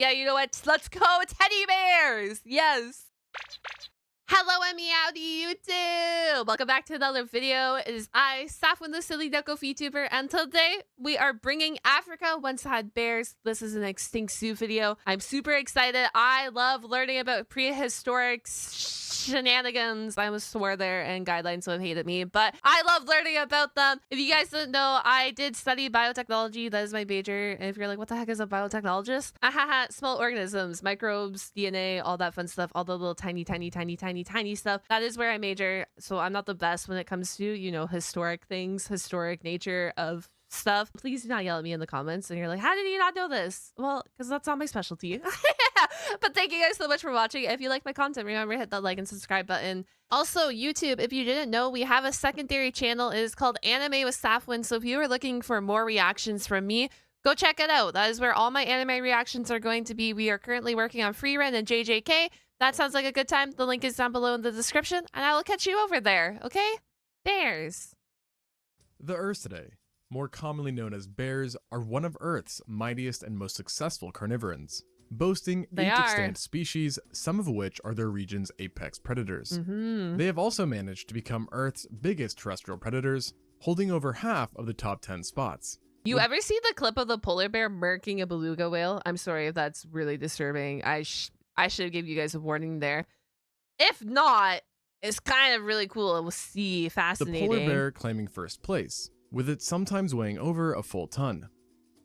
Yeah, you know what? Let's go teddy bears. Yes. Hello and meowdy YouTube! Welcome back to another video. It is I, Saphwyn the Silly Ducko Vtuber, and today we are bringing Africa Once Had Bears. This is an ExtinctZoo video. I'm super excited. I love learning about prehistoric shenanigans. I almost swore there and guidelines would have hated me, but I love learning about them. If you guys didn't know, I did study biotechnology. That is my major. And if you're like, what the heck is a biotechnologist? Ahaha, small organisms, microbes, DNA, all that fun stuff, all the little tiny stuff. That is where I major. So I'm not the best when it comes to, you know, historic things, historic nature of stuff. Please do not yell at me in the comments and you're like, how did you not know this? Well, because that's not my specialty. But thank you guys so much for watching. If you like my content, remember to hit that like and subscribe button. Also, YouTube, if you didn't know, we have a secondary channel. It is called Anime with Saphwyn. So if you are looking for more reactions from me, go check it out. That is where all my anime reactions are going to be. We are currently working on Free Run and JJK. That sounds like a good time. The link is down below in the description, and I will catch you over there, okay? Bears. The Ursidae, more commonly known as bears, are one of Earth's mightiest and most successful carnivorans, boasting 8 extant species, some of which are their region's apex predators. They have also managed to become Earth's biggest terrestrial predators, holding over half of the top 10 spots. You ever see the clip of the polar bear murking a beluga whale? I'm sorry if that's really disturbing. I should have given you guys a warning there. If not, it's kind of really cool. It will fascinating. The polar bear claiming first place, with it sometimes weighing over a full ton.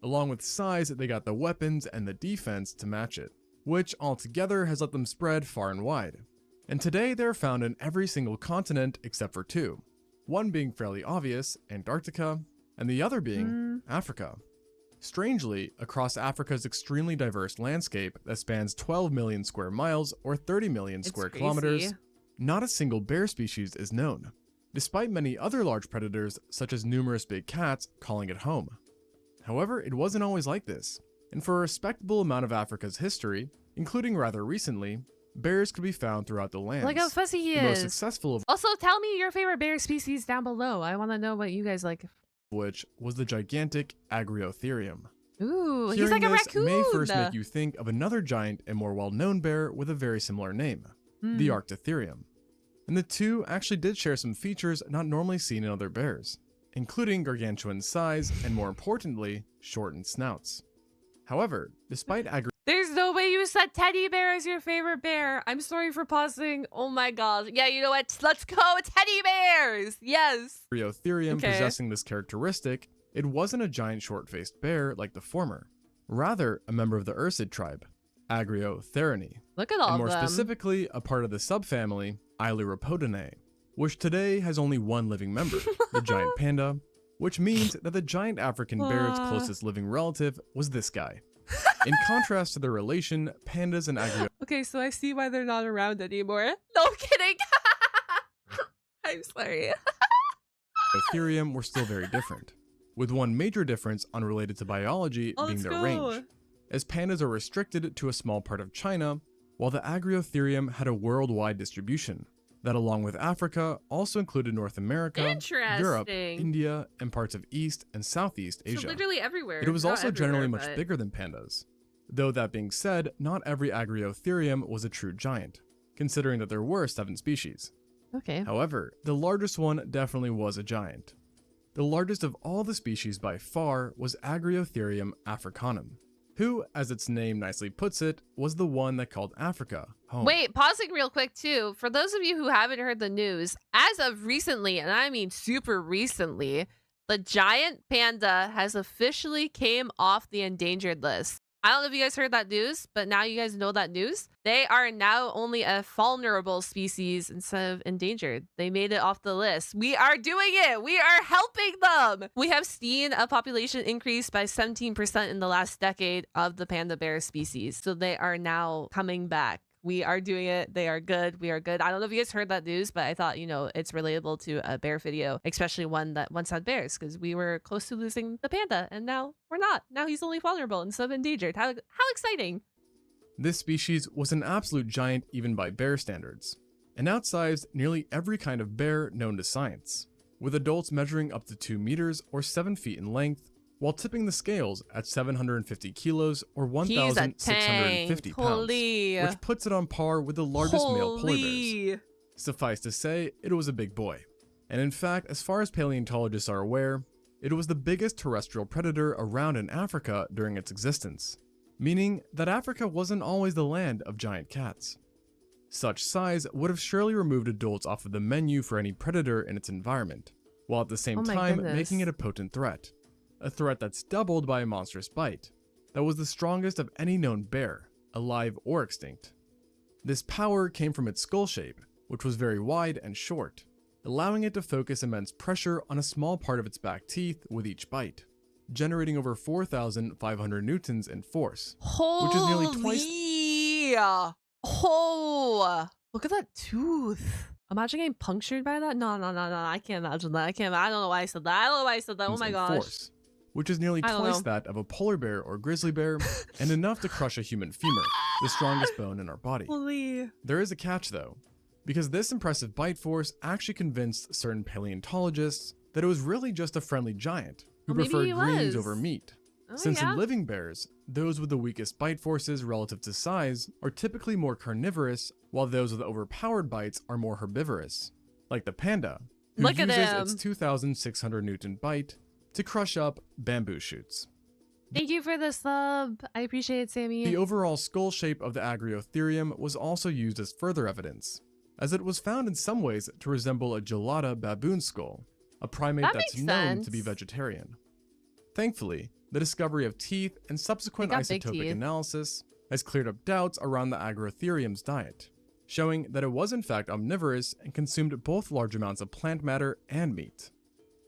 Along with size, they got the weapons and the defense to match it, which altogether has let them spread far and wide. And today they're found in every single continent except for 2. One being fairly obvious, Antarctica, and the other being Africa. Strangely, across Africa's extremely diverse landscape that spans 12 million square miles or 30 million square kilometers, not a single bear species is known, despite many other large predators such as numerous big cats calling it home. However, it wasn't always like this, and for a respectable amount of Africa's history, including rather recently, bears could be found throughout the land. Look how fussy he is. Most successful of also, tell me your favorite bear species down below. I want to know what you guys like. Which was the gigantic Agriotherium. Ooh, Hearing he's like a this raccoon. may first make you think of another giant and more well-known bear with a very similar name, the Arctotherium. And the two actually did share some features not normally seen in other bears, including gargantuan size and, more importantly, shortened snouts. However, despite There's no way you said teddy bear is your favorite bear. I'm sorry for pausing. Oh my god. Yeah, you know what? Let's go teddy bears. Yes. Agriotherium possessing this characteristic, it wasn't a giant short-faced bear like the former. Rather, a member of the Ursid tribe, Agriotheriinae. Look at all and more of them. Specifically, a part of the subfamily Ailuropodinae, which today has only one living member, the giant panda, which means that the giant African bear's closest living relative was this guy. In contrast to their relation, pandas and Okay, so I see why they're not around anymore. No, I'm kidding. I'm sorry. Agriotherium were still very different, with one major difference unrelated to biology being their range, as pandas are restricted to a small part of China, while the Agriotherium had a worldwide distribution that, along with Africa, also included North America, Europe, India, and parts of East and Southeast Asia. So literally everywhere. It was also generally much bigger than pandas. Though that being said, not every Agriotherium was a true giant, considering that there were 7 species. Okay. However, the largest one definitely was a giant. The largest of all the species by far was Agriotherium africanum, who, as its name nicely puts it, was the one that called Africa home. Wait, pausing real quick too. For those of you who haven't heard the news, as of recently, and I mean super recently, the giant panda has officially came off the endangered list. I don't know if you guys heard that news, but now you guys know that news. They are now only a vulnerable species instead of endangered. They made it off the list. We are doing it. We are helping them. We have seen a population increase by 17% in the last decade of the panda bear species. So they are now coming back. We are doing it. They are good. We are good. I don't know if you guys heard that news, but I thought, you know, it's relatable to a bear video, especially one that once had bears, because we were close to losing the panda and now we're not. Now he's only vulnerable instead of endangered. How exciting. This species was an absolute giant even by bear standards, and outsized nearly every kind of bear known to science, with adults measuring up to 2 meters or 7 feet in length, while tipping the scales at 750 kilos or He's a 1,650 tank. pounds, Holy. which puts it on par with the largest male polar bears. Holy. Suffice to say, it was a big boy. And in fact, as far as paleontologists are aware, it was the biggest terrestrial predator around in Africa during its existence, meaning that Africa wasn't always the land of giant cats. Such size would have surely removed adults off of the menu for any predator in its environment, while at the same time making it a potent threat. A threat that's doubled by a monstrous bite, that was the strongest of any known bear, alive or extinct. This power came from its skull shape, which was very wide and short, allowing it to focus immense pressure on a small part of its back teeth with each bite, generating over 4,500 newtons in force, which is nearly twice. Oh, look at that tooth. Imagine getting punctured by that. No. I can't imagine that. I don't know why I said that. Oh my gosh. Force, which is nearly twice that of a polar bear or grizzly bear, and enough to crush a human femur, the strongest bone in our body. Holy. There is a catch though, because this impressive bite force actually convinced certain paleontologists that it was really just a friendly giant who preferred greens over meat. Since in living bears, those with the weakest bite forces relative to size are typically more carnivorous, while those with overpowered bites are more herbivorous, like the panda, who uses its 2,600 Newton bite to crush up bamboo shoots. Thank you for the sub. I appreciate it, Sammy. The overall skull shape of the Agriotherium was also used as further evidence, as it was found in some ways to resemble a gelada baboon skull, a primate that's known to be vegetarian. Thankfully, the discovery of teeth and subsequent isotopic analysis has cleared up doubts around the Agriotherium's diet, showing that it was in fact omnivorous and consumed both large amounts of plant matter and meat.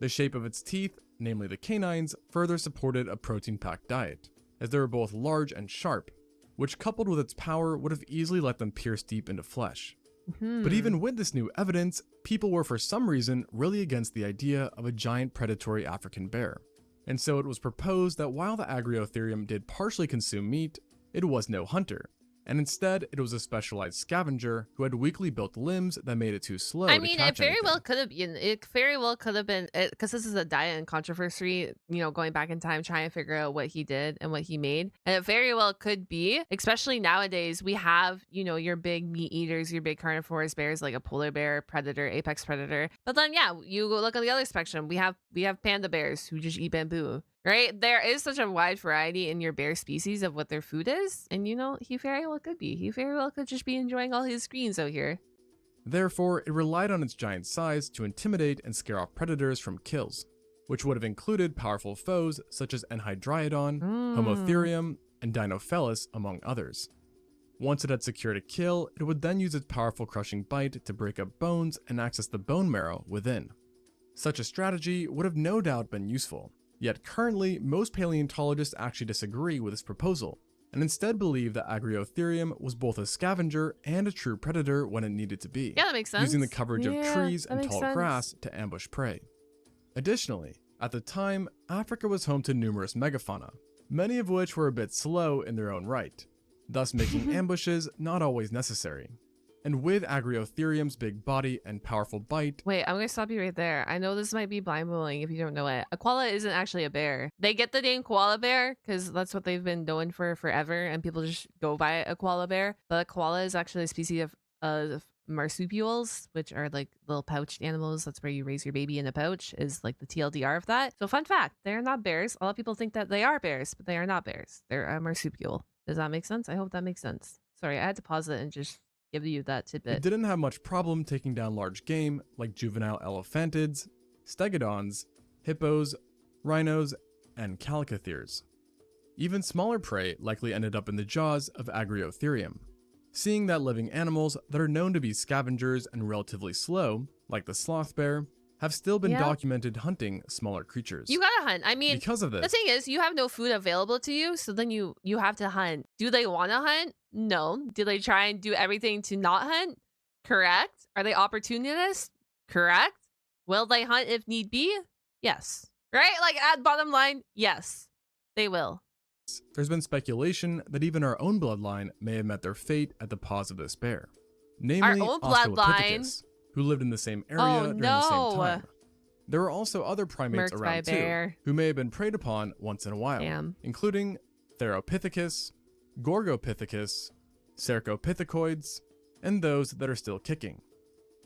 The shape of its teeth, namely the canines, further supported a protein-packed diet, as they were both large and sharp, which coupled with its power would have easily let them pierce deep into flesh. But even with this new evidence, people were for some reason really against the idea of a giant predatory African bear. And so it was proposed that while the Agriotherium did partially consume meat, it was no hunter, and instead it was a specialized scavenger who had weakly built limbs that made it too slow I mean, to catch it very well could have been. It very well could have been, because this is a diet and controversy, you know, going back in time, trying to figure out what he did and what he made. And it very well could be, especially nowadays, we have, you know, your big meat eaters, your big carnivorous bears like a polar bear, predator, apex predator. But then, yeah, you go look at the other spectrum. We have panda bears who just eat bamboo. Right? There is such a wide variety in your bear species of what their food is. And, you know, he very well could be. He very well could just be enjoying all his greens out here. Therefore, it relied on its giant size to intimidate and scare off predators from kills, which would have included powerful foes such as Enhydriodon, Homotherium, and Dinofelis, among others. Once it had secured a kill, it would then use its powerful crushing bite to break up bones and access the bone marrow within. Such a strategy would have no doubt been useful. Yet currently, most paleontologists actually disagree with this proposal, and instead believe that Agriotherium was both a scavenger and a true predator when it needed to be. Yeah, that makes sense. Using the coverage of trees and tall grass to ambush prey. Additionally, at the time, Africa was home to numerous megafauna, many of which were a bit slow in their own right, thus making ambushes not always necessary. And with Agriotherium's big body and powerful bite... Wait, I'm gonna stop you right there. I know this might be blind-blowing if you don't know it. A koala isn't actually a bear. They get the name koala bear because that's what they've been known for forever, and people just go by a koala bear. But a koala is actually a species of marsupials, which are like little pouched animals. That's where you raise your baby in a pouch, is like the TLDR of that. So fun fact, they're not bears. A lot of people think that they are bears, but they are not bears. They're a marsupial. Does that make sense? I hope that makes sense. Sorry, I had to pause it and just give you that tidbit. It didn't have much problem taking down large game like juvenile elephantids, stegodons, hippos, rhinos, and calicotheres. Even smaller prey likely ended up in the jaws of Agriotherium. Seeing that living animals that are known to be scavengers and relatively slow, like the sloth bear, have still been documented hunting smaller creatures. You gotta hunt. I mean, because of this, the thing is, you have no food available to you, so then you have to hunt. Do they want to hunt? No. Do they try and do everything to not hunt? Correct. Are they opportunists? Correct. Will they hunt if need be? Yes. Right? Like, at bottom line, yes, they will. There's been speculation that even our own bloodline may have met their fate at the paws of this bear. Namely, our own bloodline, who lived in the same area during the same time. There are also other primates Murked by around too, bear. who may have been preyed upon once in a while, Damn. including Theropithecus, Gorgopithecus, Cercopithecoids, and those that are still kicking.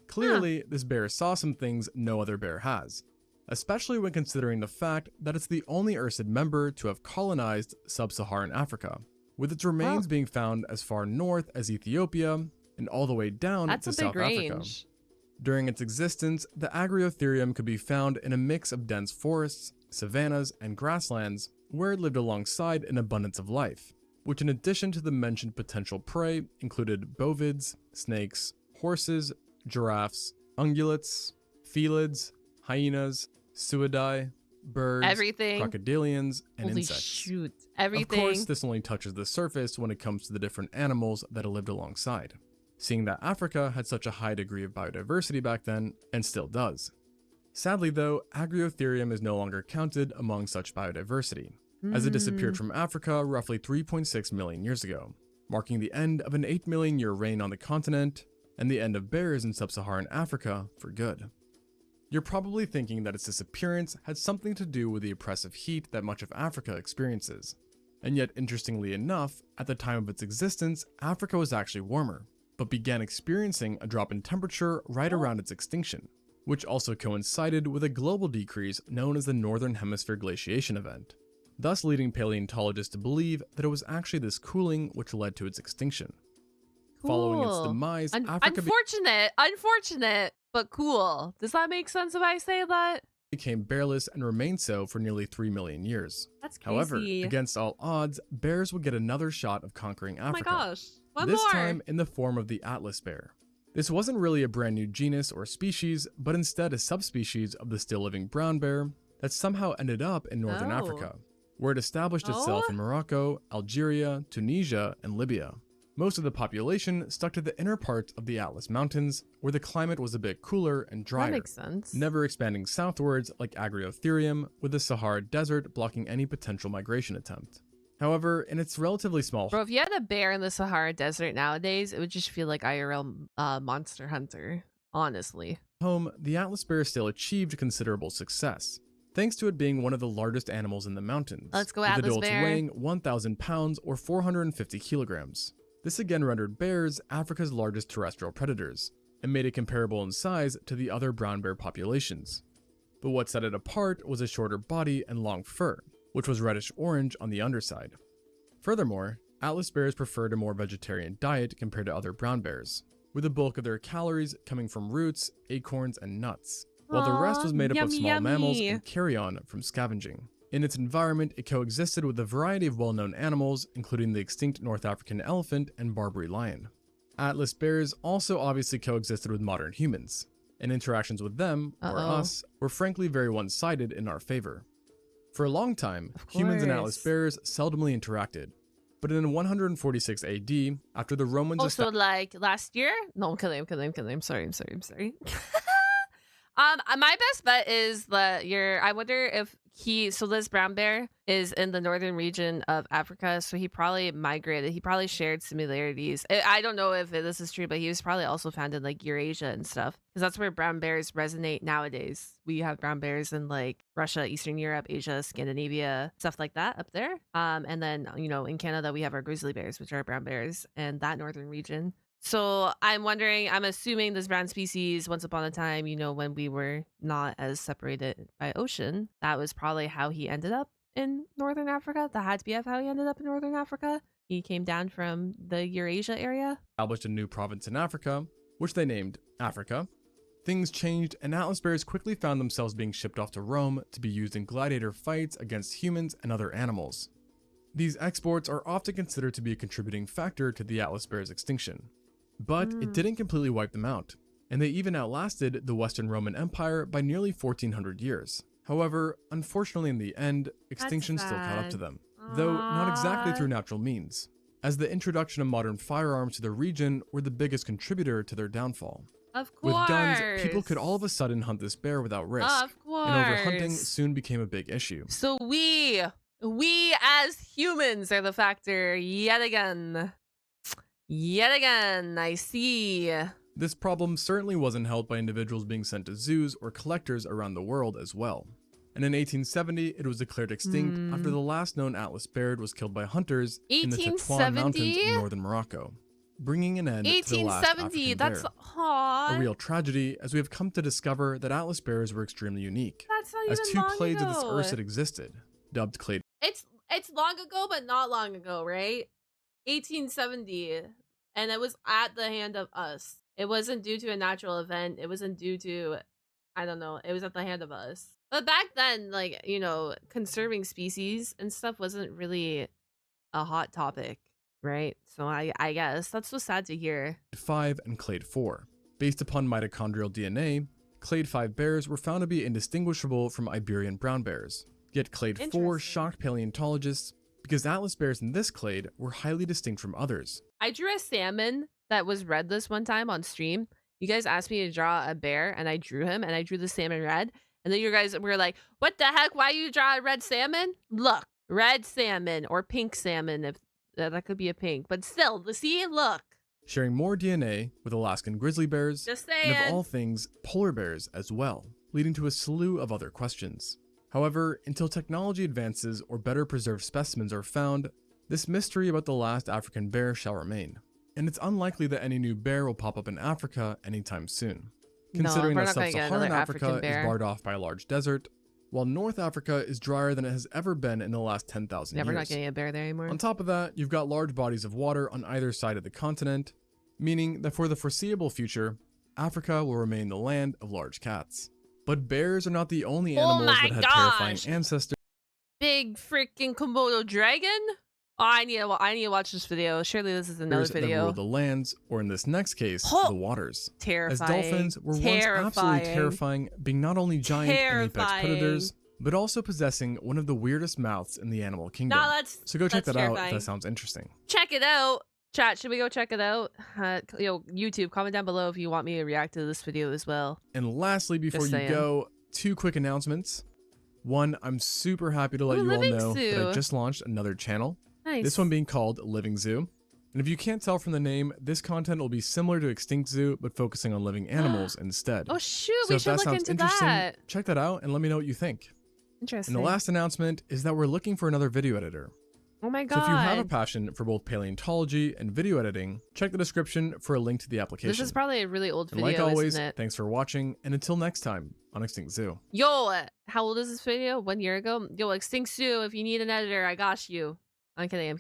Clearly, this bear saw some things no other bear has, especially when considering the fact that it's the only ursid member to have colonized sub-Saharan Africa, with its remains being found as far north as Ethiopia and all the way down That's to a South big Africa. range. During its existence, the Agriotherium could be found in a mix of dense forests, savannas, and grasslands where it lived alongside an abundance of life, which in addition to the mentioned potential prey included bovids, snakes, horses, giraffes, ungulates, felids, hyenas, suidae, birds, Everything. crocodilians, and Holy insects. shoot. Everything. Of course, this only touches the surface when it comes to the different animals that it lived alongside, seeing that Africa had such a high degree of biodiversity back then, and still does. Sadly though, Agriotherium is no longer counted among such biodiversity, as it disappeared from Africa roughly 3.6 million years ago, marking the end of an 8 million year reign on the continent, and the end of bears in sub-Saharan Africa for good. You're probably thinking that its disappearance had something to do with the oppressive heat that much of Africa experiences. And yet, interestingly enough, at the time of its existence, Africa was actually warmer, but began experiencing a drop in temperature right around its extinction, which also coincided with a global decrease known as the Northern Hemisphere glaciation event, thus leading paleontologists to believe that it was actually this cooling which led to its extinction. Following its demise, Africa Unfortunate, but cool. Does that make sense if I say that? became bearless and remained so for nearly 3 million years. That's crazy. However, against all odds, bears would get another shot of conquering Africa. Oh my gosh. One this more. time in the form of the Atlas bear. This wasn't really a brand new genus or species, but instead a subspecies of the still living brown bear that somehow ended up in northern Africa, where it established itself in Morocco, Algeria, Tunisia, and Libya. Most of the population stuck to the inner parts of the Atlas Mountains, where the climate was a bit cooler and drier. That makes sense. Never expanding southwards like Agriotherium, with the Sahara Desert blocking any potential migration attempt. However, in its relatively small... Bro, if you had a bear in the Sahara Desert nowadays, it would just feel like IRL Monster Hunter, honestly. home, the Atlas bear still achieved considerable success, thanks to it being one of the largest animals in the mountains. Let's go, with Atlas adults bear. weighing 1,000 pounds or 450 kilograms. This again rendered bears Africa's largest terrestrial predators, and made it comparable in size to the other brown bear populations. But what set it apart was a shorter body and long fur, which was reddish-orange on the underside. Furthermore, Atlas bears preferred a more vegetarian diet compared to other brown bears, with the bulk of their calories coming from roots, acorns, and nuts, while the rest was made up of small mammals and carrion from scavenging. In its environment, it coexisted with a variety of well-known animals, including the extinct North African elephant and Barbary lion. Atlas bears also obviously coexisted with modern humans, and interactions with them, or us, were frankly very one-sided in our favor. For a long time, humans and Atlas bears seldomly interacted, but in 146 AD, after the Romans... Also, like, last year? No, I'm kidding, I'm sorry. My best bet is that I wonder if this brown bear is in the northern region of Africa, so he probably migrated. He probably shared similarities. I don't know if this is true, but he was probably also found in like Eurasia and stuff, because that's where brown bears resonate nowadays. We have brown bears in like Russia, Eastern Europe, Asia, Scandinavia, stuff like that up there. And then, in Canada, we have our grizzly bears, which are brown bears, and that northern region. So I'm assuming this brown species, once upon a time, when we were not as separated by ocean, that was probably how he ended up in northern Africa. That had to be how he ended up in northern Africa. He came down from the Eurasia area. Established a new province in Africa, which they named Africa. Things changed, and Atlas bears quickly found themselves being shipped off to Rome to be used in gladiator fights against humans and other animals. These exports are often considered to be a contributing factor to the Atlas bear's extinction. But it didn't completely wipe them out, and they even outlasted the Western Roman Empire by nearly 1400 years. However, unfortunately in the end, extinction still caught up to them, though not exactly through natural means, as the introduction of modern firearms to the region were the biggest contributor to their downfall. Of course. With guns, people could all of a sudden hunt this bear without risk, of course. and overhunting soon became a big issue. So we as humans are the factor yet again. I see. This problem certainly wasn't helped by individuals being sent to zoos or collectors around the world as well. And in 1870, it was declared extinct after the last known Atlas bear was killed by hunters in the Tetuan Mountains of northern Morocco, bringing an end to the last African that's bear. hot. A real tragedy, as we have come to discover that Atlas bears were extremely unique, That's not as even two long clades of this ago. ursid existed, dubbed clade. It's long ago, but not long ago, right? 1870, and it was at the hand of us. It wasn't due to a natural event. It wasn't due to, I don't know. It was at the hand of us. But back then, like, you know, conserving species and stuff wasn't really a hot topic, right? So I guess that's so sad to hear. 5 and clade 4. Based upon mitochondrial DNA, clade 5 bears were found to be indistinguishable from Iberian brown bears. Yet clade 4 Interesting. shocked paleontologists because Atlas bears in this clade were highly distinct from others. I drew a salmon that was red this one time on stream. You guys asked me to draw a bear, and I drew him, and I drew the salmon red. And then you guys were like, what the heck? Why you draw a red salmon? Look, red salmon or pink salmon, if that could be a pink. But still, see, look. Sharing more DNA with Alaskan grizzly bears, Just and saying. of all things, polar bears as well, leading to a slew of other questions. However, until technology advances or better preserved specimens are found, this mystery about the last African bear shall remain. And it's unlikely that any new bear will pop up in Africa anytime soon, considering we're that not gonna get sub-Saharan another Africa African is bear. barred off by a large desert, while North Africa is drier than it has ever been in the last 10,000 Yeah, years. we're not getting a bear there anymore. On top of that, you've got large bodies of water on either side of the continent, meaning that for the foreseeable future, Africa will remain the land of large cats. But bears are not the only Oh animals my that had terrifying gosh. ancestors. Big freaking Komodo dragon? Oh, I need to watch this video. Surely this is another That video. ruled the lands, or in this next case, Oh! the waters. Terrifying. As dolphins were once absolutely terrifying, being not only giant and apex predators, but also possessing one of the weirdest mouths in the animal kingdom. No, So go check that's that out if terrifying. that sounds interesting. Check it out. Chat, should we go check it out? YouTube, comment down below if you want me to react to this video as well. And lastly, before Just you saying. go, 2 quick announcements. One, I'm super happy to let Ooh, you all Living know that Zoo. I just launched another channel. Nice. This one being called ExtinctZoo. And if you can't tell from the name, this content will be similar to ExtinctZoo, but focusing on living animals instead. Oh shoot, So we if should that look sounds into interesting, that. check that out and let me know what you think. Interesting. And the last announcement is that we're looking for another video editor. Oh my So god. if you have a passion for both paleontology and video editing, check the description for a link to the application. This is probably a really old And video, like always, isn't it? thanks for watching, and until next time on ExtinctZoo. Yo, how old is this video? 1 year ago? Yo, ExtinctZoo, if you need an editor, I got you. I'm kidding.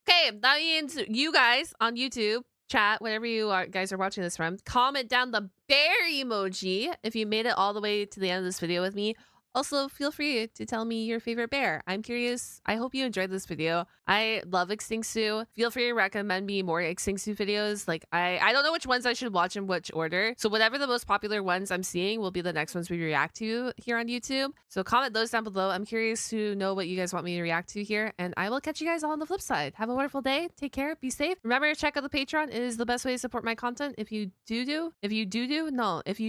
Okay, that means you guys on YouTube, chat, whatever you guys are watching this from, comment down the bear emoji if you made it all the way to the end of this video with me. Also, feel free to tell me your favorite bear. I'm curious. I hope you enjoyed this video. I love ExtinctZoo. Feel free to recommend me more ExtinctZoo videos. Like, I don't know which ones I should watch in which order. So whatever the most popular ones I'm seeing will be the next ones we react to here on YouTube. So comment those down below. I'm curious to know what you guys want me to react to here. And I will catch you guys all on the flip side. Have a wonderful day. Take care. Be safe. Remember to check out the Patreon. It is the best way to support my content. If you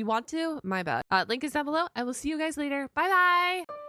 want to, my bad. Link is down below. I will see you guys later. Bye bye.